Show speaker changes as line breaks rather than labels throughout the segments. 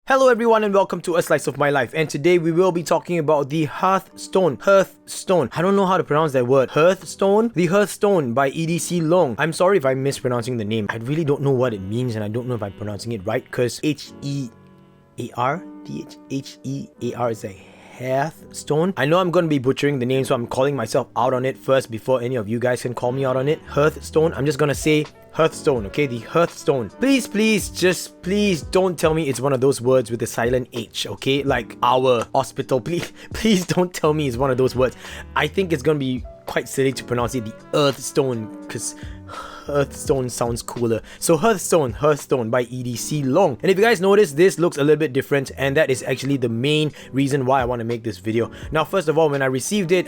Hello everyone and welcome to A Slice of My Life, and today we will be talking about the Hearthstone. I don't know how to pronounce that word. Hearthstone? The Hearthstone by EDC Loong. I'm sorry if I'm mispronouncing the name. I really don't know what it means and I don't know if I'm pronouncing it right because H-E-A-R? H-E-A-R is a Hearthstone. I know I'm going to be butchering the name, so I'm calling myself out on it first before any of you guys can call me out on it. Hearthstone. I'm just going to say Hearthstone, okay? The Hearthstone. Please don't tell me it's one of those words with a silent H, okay? Like our hospital. Please don't tell me it's one of those words. I think it's gonna be quite silly to pronounce it the Earthstone, because Hearthstone sounds cooler. So Hearthstone by EDC Loong. And if you guys notice, this looks a little bit different, and that is actually the main reason why I want to make this video. Now, first of all, when I received it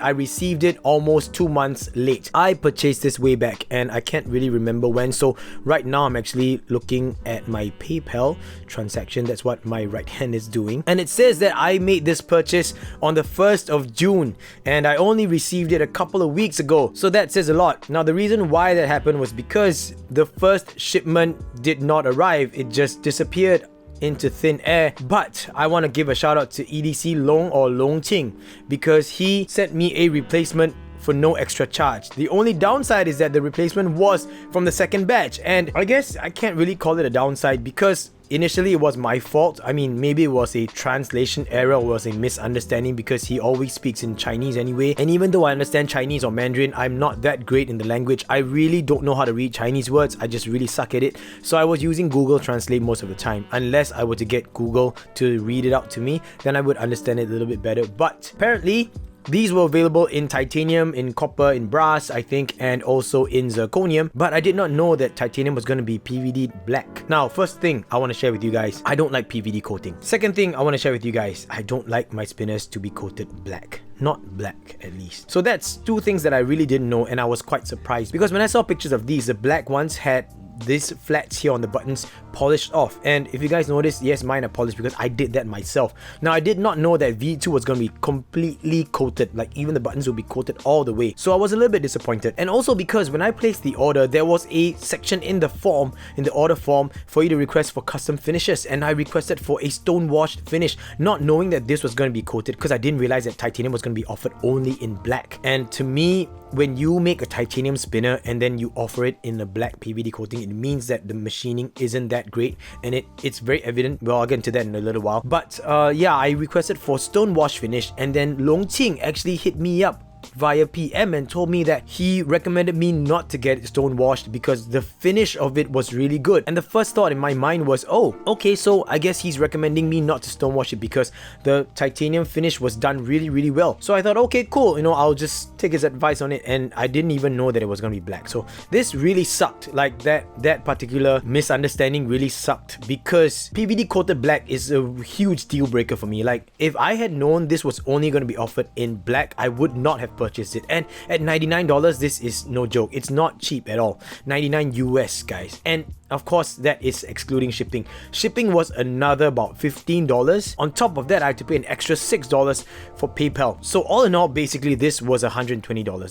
almost 2 months late. I purchased this way back and I can't really remember when. So right now I'm actually looking at my PayPal transaction. That's what my right hand is doing. And it says that I made this purchase on the 1st of June and I only received it a couple of weeks ago. So that says a lot. Now, the reason why that happened was because the first shipment did not arrive. It just disappeared into thin air. But I want to give a shout out to EDC Loong or Loong Ting, because he sent me a replacement for no extra charge. The only downside is that the replacement was from the second batch, and I guess I can't really call it a downside because initially it was my fault. I mean, maybe it was a translation error or was a misunderstanding because he always speaks in Chinese anyway. And even though I understand Chinese or Mandarin, I'm not that great in the language. I really don't know how to read Chinese words. I just really suck at it. So I was using Google Translate most of the time. Unless I were to get Google to read it out to me, then I would understand it a little bit better. But apparently, these were available in titanium, in copper, in brass, I think, and also in zirconium. But I did not know that titanium was going to be PVD black. Now, first thing I want to share with you guys, I don't like PVD coating. Second thing I want to share with you guys, I don't like my spinners to be coated black. Not black, at least. So that's two things that I really didn't know, and I was quite surprised. Because when I saw pictures of these, the black ones had these flats here on the buttons polished off, and if you guys notice, yes, mine are polished because I did that myself. Now, I did not know that V2 was going to be completely coated, like even the buttons will be coated all the way. So I was a little bit disappointed, and also because when I placed the order, there was a section in the form, in the order form, for you to request for custom finishes, and I requested for a stone washed finish, not knowing that this was going to be coated, because I didn't realize that titanium was going to be offered only in black. And to me, when you make a titanium spinner and then you offer it in a black PVD coating, it means that the machining isn't that great, and it's very evident. Well, I'll get into that in a little while. But yeah, I requested for stone wash finish, and then Loong Ting actually hit me up via PM and told me that he recommended me not to get it stone washed because the finish of it was really good. And the first thought in my mind was, oh, okay, so I guess he's recommending me not to stone wash it because the titanium finish was done really well. So I thought, okay, cool, you know, I'll just take his advice on it, and I didn't even know that it was gonna be black. So this really sucked. Like that particular misunderstanding really sucked, because PVD coated black is a huge deal breaker for me. Like, if I had known this was only gonna be offered in black, I would not have purchased it. And at $99, this is no joke. It's not cheap at all. 99 US, guys. And of course, that is excluding shipping. Shipping was another about $15. On top of that, I had to pay an extra $6 for PayPal. So all in all, basically, this was $120.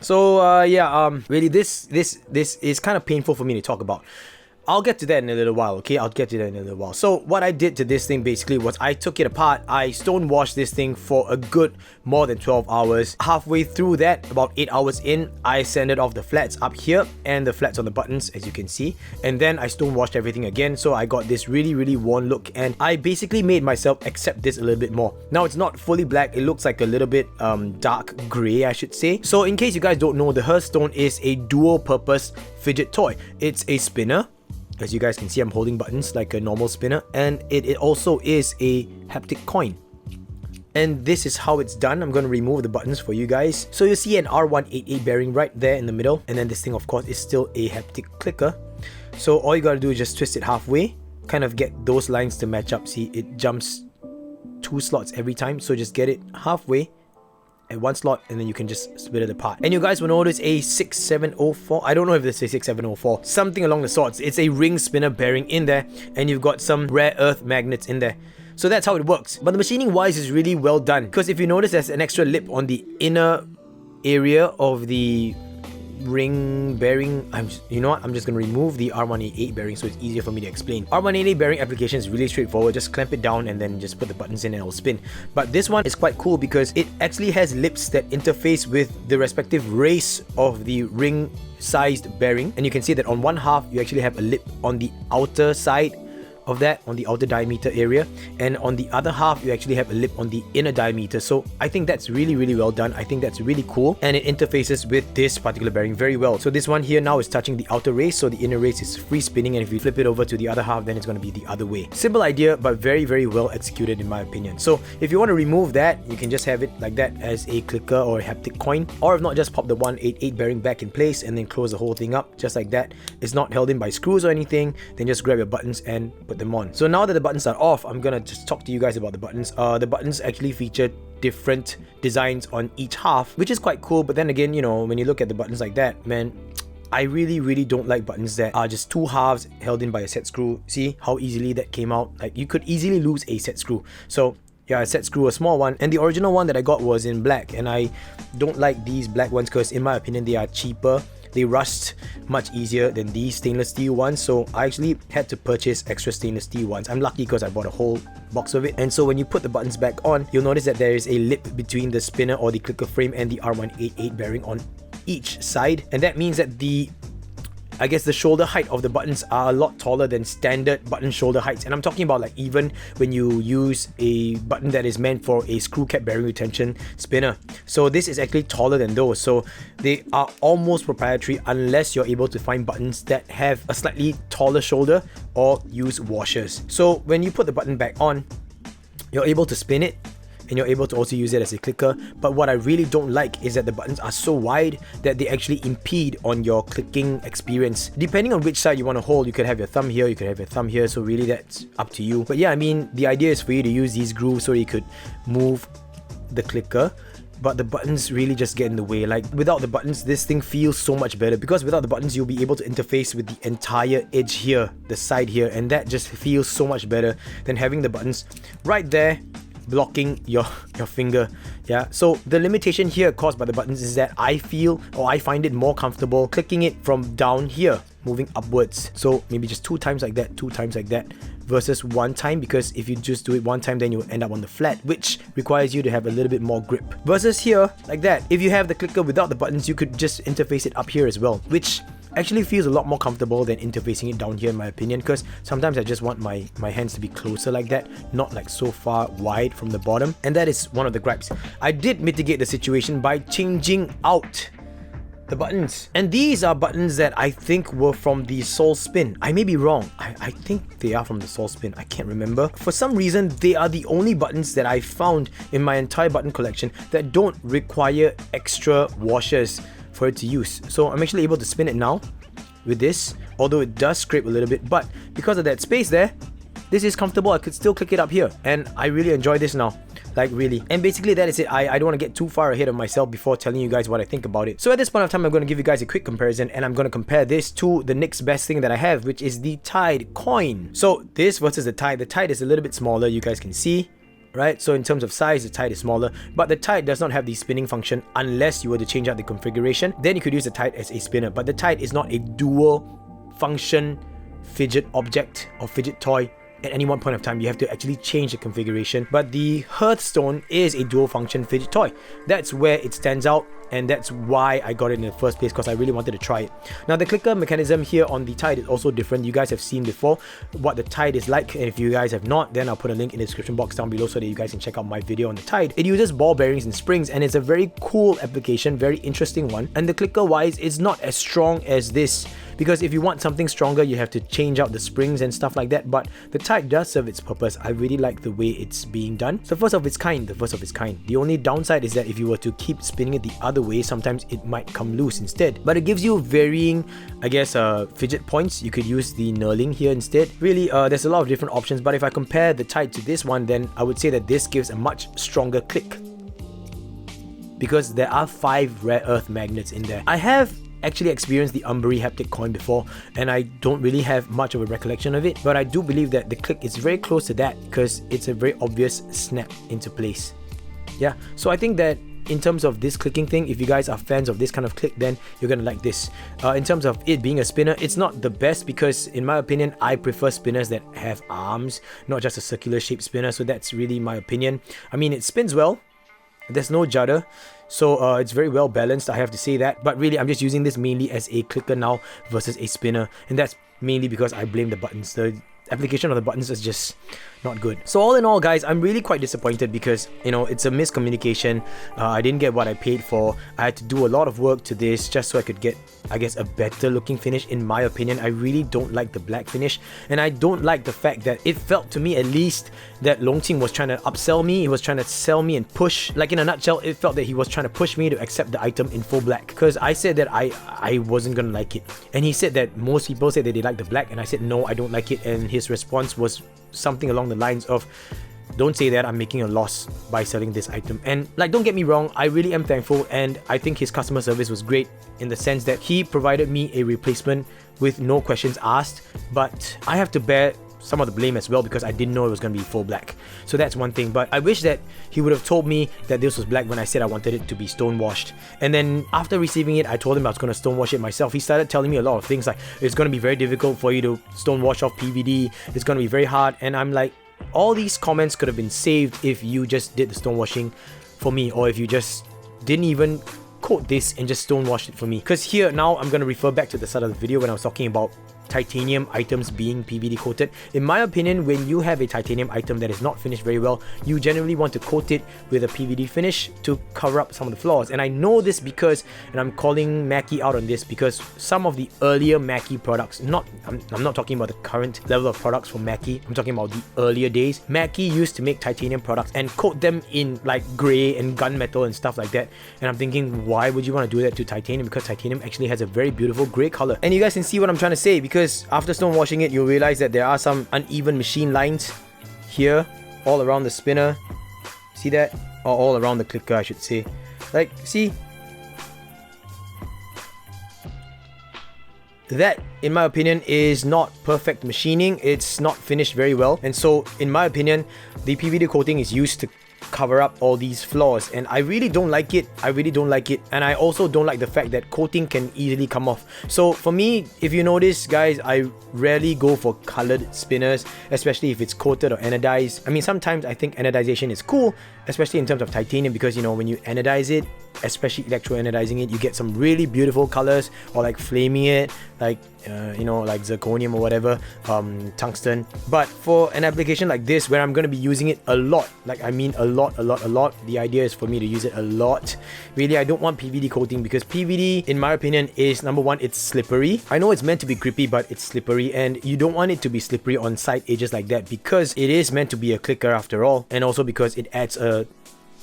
So really, this is kind of painful for me to talk about. I'll get to that in a little while, okay? I'll get to that in a little while. So what I did to this thing basically was I took it apart. I stone washed this thing for a good more than 12 hours. Halfway through that, about 8 hours in, I sanded off the flats up here and the flats on the buttons, as you can see. And then I stone washed everything again. So I got this really worn look, and I basically made myself accept this a little bit more. Now, it's not fully black. It looks like a little bit dark gray, I should say. So in case you guys don't know, the Hearthstone is a dual purpose fidget toy. It's a spinner. As you guys can see, I'm holding buttons like a normal spinner, and it also is a haptic coin. And this is how it's done. I'm going to remove the buttons for you guys. So you see an R188 bearing right there in the middle, and then this thing, of course, is still a haptic clicker. So all you got to do is just twist it halfway, kind of get those lines to match up. See, it jumps 2 slots every time, so just get it halfway at one slot, and then you can just split it apart. And you guys will notice a 6704. I don't know if this is 6704, something along the sorts. It's a ring spinner bearing in there, and you've got some rare earth magnets in there. So that's how it works. But the machining wise is really well done, because if you notice, there's an extra lip on the inner area of the ring bearing. You know what? I'm just gonna remove the R188 bearing so it's easier for me to explain. R188 bearing application is really straightforward. Just clamp it down and then just put the buttons in and it'll spin. But this one is quite cool because it actually has lips that interface with the respective race of the ring sized bearing, and you can see that on one half you actually have a lip on the outer side of that, on the outer diameter area, and on the other half you actually have a lip on the inner diameter. So I think that's really well done. I think that's really cool, and it interfaces with this particular bearing very well. So this one here now is touching the outer race, so the inner race is free spinning, and if you flip it over to the other half then it's going to be the other way. Simple idea, but very well executed in my opinion. So if you want to remove that, you can just have it like that as a clicker or a haptic coin, or if not, just pop the 188 bearing back in place and then close the whole thing up just like that. It's not held in by screws or anything. Then just grab your buttons and put them on. So now that the buttons are off, I'm gonna just talk to you guys about the buttons. The buttons actually feature different designs on each half, which is quite cool. But then again, you know, when you look at the buttons like that, man, I really don't like buttons that are just two halves held in by a set screw. See how easily that came out? Like, you could easily lose a set screw. So yeah, a set screw, a small one, and the original one that I got was in black, and I don't like these black ones because in my opinion they are cheaper. They rust much easier than these stainless steel ones, so I actually had to purchase extra stainless steel ones. I'm lucky because I bought a whole box of it. And so when you put the buttons back on, you'll notice that there is a lip between the spinner or the clicker frame and the R188 bearing on each side, and that means that the shoulder height of the buttons are a lot taller than standard button shoulder heights. And I'm talking about like even when you use a button that is meant for a screw cap bearing retention spinner. So this is actually taller than those. So they are almost proprietary unless you're able to find buttons that have a slightly taller shoulder or use washers. So when you put the button back on, you're able to spin it, and you're able to also use it as a clicker. But what I really don't like is that the buttons are so wide that they actually impede on your clicking experience. Depending on which side you want to hold, you could have your thumb here, you could have your thumb here, so really that's up to you. But yeah, I mean, the idea is for you to use these grooves so you could move the clicker, but the buttons really just get in the way. Like, without the buttons, this thing feels so much better, because without the buttons you'll be able to interface with the entire edge here, the side here, and that just feels so much better than having the buttons right there blocking your finger. Yeah, so the limitation here caused by the buttons is that I find it more comfortable clicking it from down here, moving upwards. So maybe just 2 times like that, 2 times like that, versus 1 time, because if you just do it 1 time then you end up on the flat, which requires you to have a little bit more grip. Versus here, like that, if you have the clicker without the buttons, you could just interface it up here as well, which actually feels a lot more comfortable than interfacing it down here in my opinion, because sometimes I just want my hands to be closer like that, not like so far wide from the bottom. And that is one of the gripes. I did mitigate the situation by changing out the buttons, and these are buttons that I think were from the Soul Spin. I may be wrong. I think they are from the Soul Spin. I can't remember. For some reason, they are the only buttons that I found in my entire button collection that don't require extra washers for it to use. So I'm actually able to spin it now with this, although it does scrape a little bit, but because of that space there, this is comfortable. I could still click it up here, and I really enjoy this now. Like, really. And basically that is it. I don't want to get too far ahead of myself before telling you guys what I think about it. So at this point of time, I'm going to give you guys a quick comparison, and I'm going to compare this to the next best thing that I have, which is the Tide coin. So this versus the Tide is a little bit smaller, you guys can see, right? So in terms of size, the Tide is smaller, but the Tide does not have the spinning function unless you were to change out the configuration. Then you could use the Tide as a spinner, but the Tide is not a dual function fidget object or fidget toy. At any one point of time, you have to actually change the configuration. But the Hearthstone is a dual function fidget toy. That's where it stands out, and that's why I got it in the first place, because I really wanted to try it. Now, the clicker mechanism here on the Tide is also different. You guys have seen before what the Tide is like, and if you guys have not, then I'll put a link in the description box down below so that you guys can check out my video on the Tide. It uses ball bearings and springs, and it's a very cool application, very interesting one. And the clicker wise, it's not as strong as this, because if you want something stronger, you have to change out the springs and stuff like that. But the Tide does serve its purpose. I really like the way it's being done. It's the first of its kind, The only downside is that if you were to keep spinning it the other way, sometimes it might come loose instead. But it gives you varying, fidget points. You could use the knurling here instead. Really, there's a lot of different options, but if I compare the Tide to this one, then I would say that this gives a much stronger click, because there are 5 rare earth magnets in there. I have actually experienced the Umbury haptic coin before, and I don't really have much of a recollection of it, but I do believe that the click is very close to that because it's a very obvious snap into place. Yeah, so I think that in terms of this clicking thing, if you guys are fans of this kind of click, then you're gonna like this. In terms of it being a spinner, it's not the best because in my opinion, I prefer spinners that have arms, not just a circular shaped spinner. So that's really my opinion. I mean, it spins well. There's no judder, so it's very well balanced, I have to say that. But really, I'm just using this mainly as a clicker now versus a spinner, and that's mainly because I blame the buttons. The application of the buttons is just not good. So all in all, guys, I'm really quite disappointed because, you know, it's a miscommunication. I didn't get what I paid for. I had to do a lot of work to this just so I could get, I guess, a better looking finish. In my opinion, I really don't like the black finish, and I don't like the fact that it felt to me, at least, that Loong was trying to upsell me. He was trying to sell me and push. Like, in a nutshell, it felt that he was trying to push me to accept the item in full black, because I said that I wasn't gonna like it, and he said that most people said that they like the black, and I said no, I don't like it. And his response was something along the lines of, don't say that, I'm making a loss by selling this item. And like, don't get me wrong, I really am thankful, and I think his customer service was great in the sense that he provided me a replacement with no questions asked. But I have to bear some of the blame as well because I didn't know it was going to be full black. So that's one thing. But I wish that he would have told me that this was black when I said I wanted it to be stonewashed. And then after receiving it, I told him I was going to stonewash it myself. He started telling me a lot of things like, it's going to be very difficult for you to stonewash off PVD, it's going to be very hard. And I'm like, all these comments could have been saved if you just did the stonewashing for me, or if you just didn't even coat this and just stonewashed it for me. Because here now I'm going to refer back to the start of the video when I was talking about titanium items being PVD coated. In my opinion, when you have a titanium item that is not finished very well, you generally want to coat it with a PVD finish to cover up some of the flaws. And I know this because, and I'm calling Mackie out on this, because some of the earlier Mackie products, I'm not talking about the current level of products for Mackie, I'm talking about the earlier days. Mackie used to make titanium products and coat them in like grey and gunmetal and stuff like that. And I'm thinking, why would you want to do that to titanium? Because titanium actually has a very beautiful grey color. And you guys can see what I'm trying to say, because after stonewashing it, you'll realize that there are some uneven machine lines here all around the spinner. See that? Or all around the clicker, I should say. Like, see? That, in my opinion, is not perfect machining. It's not finished very well. And so, in my opinion, the PVD coating is used to cover up all these flaws, and I really don't like it. And I also don't like the fact that coating can easily come off. So for me, if you notice, guys, I rarely go for colored spinners, especially if it's coated or anodized. I mean, sometimes I think anodization is cool, especially in terms of titanium, because, you know, when you anodize it, especially electro-anodizing it, you get some really beautiful colors, or like flaming it, like you know, like zirconium or whatever, tungsten. But for an application like this, where I'm going to be using it a lot, like I mean a lot, the idea is for me to use it a lot. Really, I don't want PVD coating, because PVD, in my opinion, is, number one, it's slippery. I know it's meant to be grippy, but it's slippery, and you don't want it to be slippery on side edges like that, because it is meant to be a clicker after all, and also because it adds a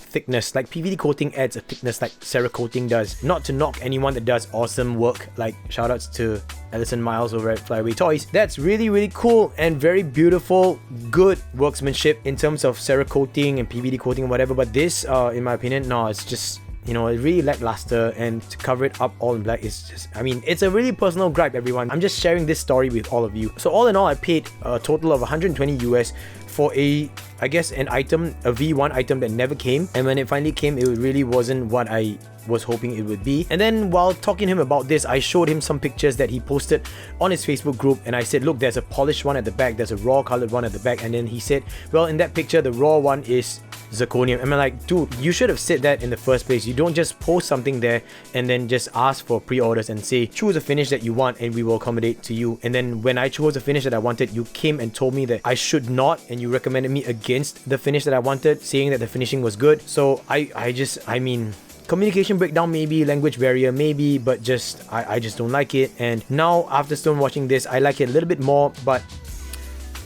thickness. Like, PVD coating adds a thickness like Cerakoting does. Not to knock anyone that does awesome work, like shoutouts to Alison Miles over at Flyaway Toys. That's really cool and very beautiful, good workmanship in terms of Cerakoting and PVD coating and whatever. But this, in my opinion, no, it's just, you know, it's really lackluster, and to cover it up all in black is just, I mean, it's a really personal gripe, everyone. I'm just sharing this story with all of you. So all in all, I paid a total of 120 US for a, I guess, an item, a V1 item that never came. And when it finally came, it really wasn't what I was hoping it would be. And then while talking to him about this, I showed him some pictures that he posted on his Facebook group, and I said, look, there's a polished one at the back, there's a raw colored one at the back. And then he said, well, in that picture, the raw one is zirconium. And I'm like, dude, you should have said that in the first place. You don't just post something there and then just ask for pre-orders and say, choose a finish that you want and we will accommodate to you. And then when I chose a finish that I wanted, you came and told me that I should not, and you recommended me against the finish that I wanted, saying that the finishing was good. So I mean, communication breakdown maybe, language barrier maybe, but just I just don't like it. And now after stonewashing this, I like it a little bit more, but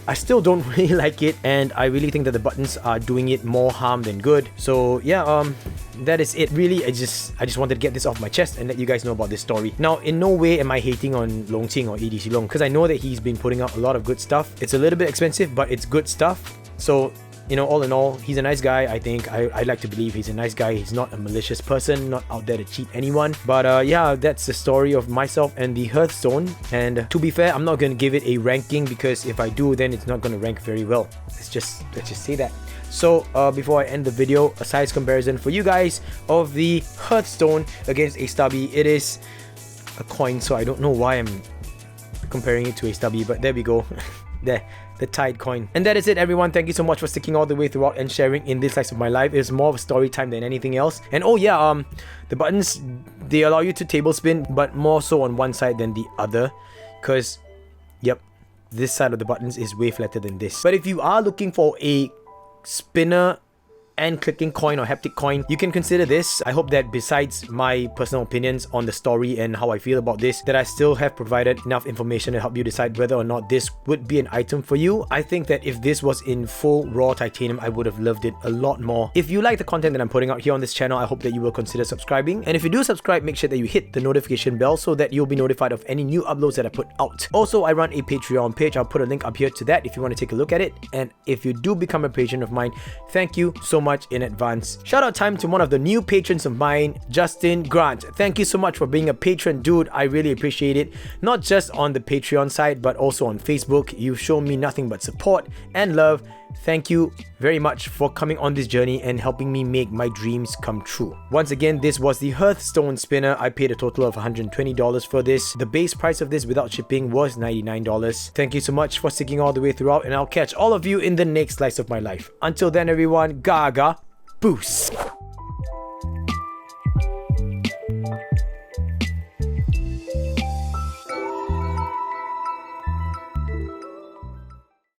I still don't really like it, and I really think that the buttons are doing it more harm than good. So yeah, that is it really. I just wanted to get this off my chest and let you guys know about this story. Now, in no way am I hating on Loong or EDC Loong, because I know that he's been putting out a lot of good stuff. It's a little bit expensive, but it's good stuff. So you know, all in all, he's a nice guy. I think I'd like to believe he's a nice guy. He's not a malicious person, not out there to cheat anyone. But yeah, that's the story of myself and the Hearthstone. And to be fair, I'm not going to give it a ranking, because if I do, then it's not going to rank very well. Let's just say that. So before I end the video, a size comparison for you guys of the Hearthstone against a stubby. It is a coin, so I don't know why I'm comparing it to a stubby, but there we go. There, the Tide coin. And that is it, everyone. Thank you so much for sticking all the way throughout and sharing in this slice of my life. It's more of a story time than anything else. And oh yeah, the buttons, they allow you to table spin, but more so on one side than the other, because yep, this side of the buttons is way flatter than this. But if you are looking for a spinner and clicking coin or haptic coin, you can consider this. I hope that besides my personal opinions on the story and how I feel about this, that I still have provided enough information to help you decide whether or not this would be an item for you. I think that if this was in full raw titanium, I would have loved it a lot more. If you like the content that I'm putting out here on this channel, I hope that you will consider subscribing. And if you do subscribe, make sure that you hit the notification bell so that you'll be notified of any new uploads that I put out. Also, I run a Patreon page. I'll put a link up here to that if you want to take a look at it. And if you do become a patron of mine, thank you so much in advance. Shout out time to one of the new patrons of mine, Justin Grant. Thank you so much for being a patron, dude. I really appreciate it. Not just on the Patreon side, but also on Facebook. You've shown me nothing but support and love. Thank you very much for coming on this journey and helping me make my dreams come true. Once again, this was the Hearthstone spinner. I paid a total of $120 for this. The base price of this without shipping was $99. Thank you so much for sticking all the way throughout, and I'll catch all of you in the next slice of my life. Until then, everyone, gaga boost.